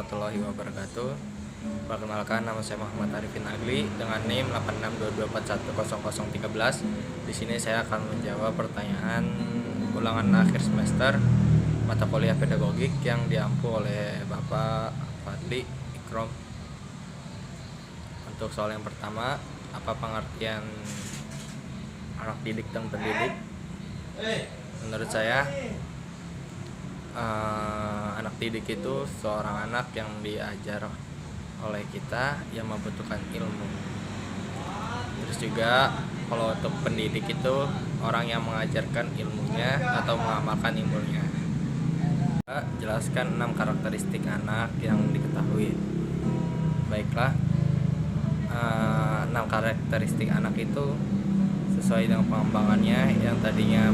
warahmatullahi wabarakatuh. Perkenalkan, nama saya Muhammad Arifin Agli dengan NIM 8622410013. Di sini saya akan menjawab pertanyaan ulangan akhir semester mata kuliah pedagogik yang diampu oleh Bapak Fadli Ikrom. Untuk soal yang pertama, apa pengertian anak didik dan pendidik? Menurut saya, anak didik itu seorang anak yang diajar oleh kita yang membutuhkan ilmu. Terus juga kalau untuk pendidik itu orang yang mengajarkan ilmunya atau mengamalkan ilmunya. Jelaskan 6 karakteristik anak yang diketahui. Baiklah, 6 karakteristik anak itu sesuai dengan pengembangannya. Yang tadinya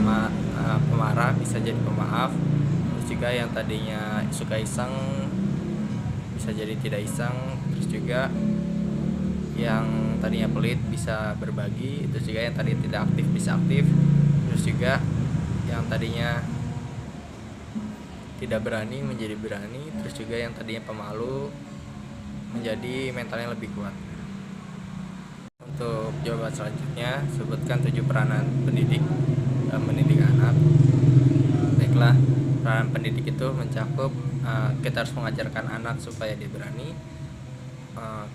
pemarah bisa jadi pemaaf. Terus juga yang tadinya suka iseng bisa jadi tidak iseng. Terus juga yang tadinya pelit bisa berbagi. Terus juga yang tadi tidak aktif bisa aktif. Terus juga yang tadinya tidak berani menjadi berani. Terus juga yang tadinya pemalu menjadi mentalnya lebih kuat. Untuk jawaban selanjutnya, sebutkan 7 peranan pendidik dalam mendidik anak. Baiklah, peranan pendidik itu mencakup kita harus mengajarkan anak supaya dia berani.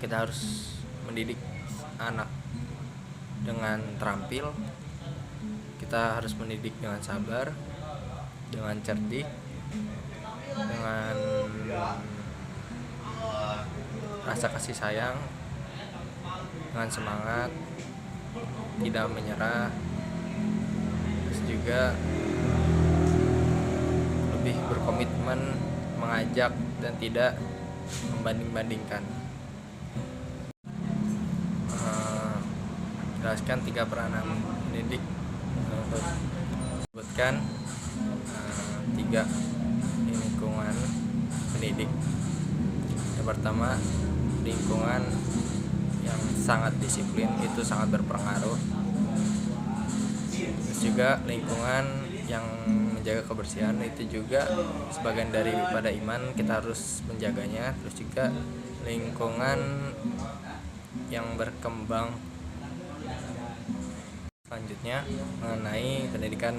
Kita harus mendidik anak dengan terampil. Kita harus mendidik dengan sabar, dengan cerdik, dengan rasa kasih sayang, dengan semangat, tidak menyerah. Terus juga lebih berkomitmen, mengajak dan tidak membanding-bandingkan. Jelaskan 3 peranan pendidik. Sebutkan 3 lingkungan pendidik. Yang pertama, lingkungan yang sangat disiplin itu sangat berpengaruh. Terus juga lingkungan yang menjaga kebersihan itu juga sebagian daripada iman, kita harus menjaganya. Terus juga lingkungan yang berkembang. Selanjutnya mengenai pendidikan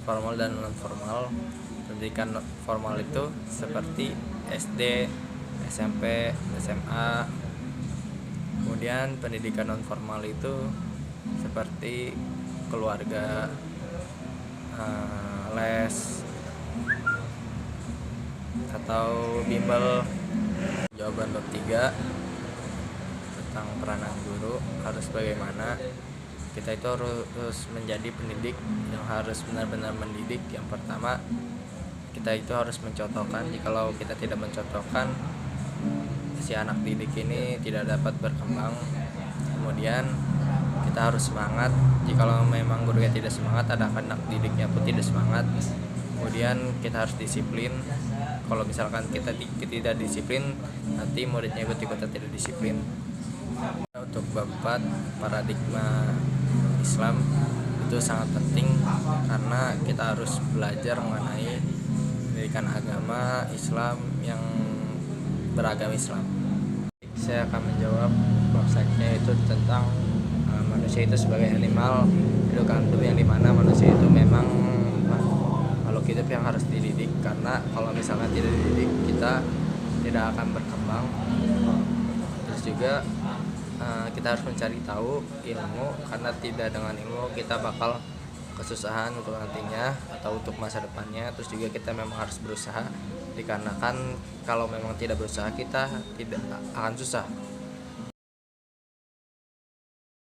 formal dan non formal. Pendidikan formal itu seperti SD, SMP, SMA. Kemudian pendidikan non formal itu seperti keluarga, les, atau bimbel. Jawaban bab 3 tentang peranan guru harus bagaimana. Kita itu harus menjadi pendidik yang harus benar-benar mendidik. Yang pertama, kita itu harus mencontohkan. Jikalau kita tidak mencontohkan, si anak didik ini tidak dapat berkembang. Kemudian kita harus semangat. Jikalau memang gurunya tidak semangat, ada anak didiknya pun tidak semangat. Kemudian kita harus disiplin. Kalau misalkan kita tidak disiplin, nanti muridnya ikut-ikutan tidak disiplin. Untuk bab 4, paradigma Islam itu sangat penting karena kita harus belajar mengenai pendidikan agama Islam yang beragama Islam. Saya akan menjawab bab selanjutnya, itu tentang manusia itu sebagai animal hidup yang dimana manusia itu memang makhluk hidup yang harus dididik, karena kalau misalnya tidak dididik kita tidak akan berkembang. Terus juga kita harus mencari tahu ilmu, karena tidak dengan ilmu kita bakal kesusahan untuk nantinya atau untuk masa depannya. Terus juga kita memang harus berusaha, dikarenakan kalau memang tidak berusaha kita tidak akan susah.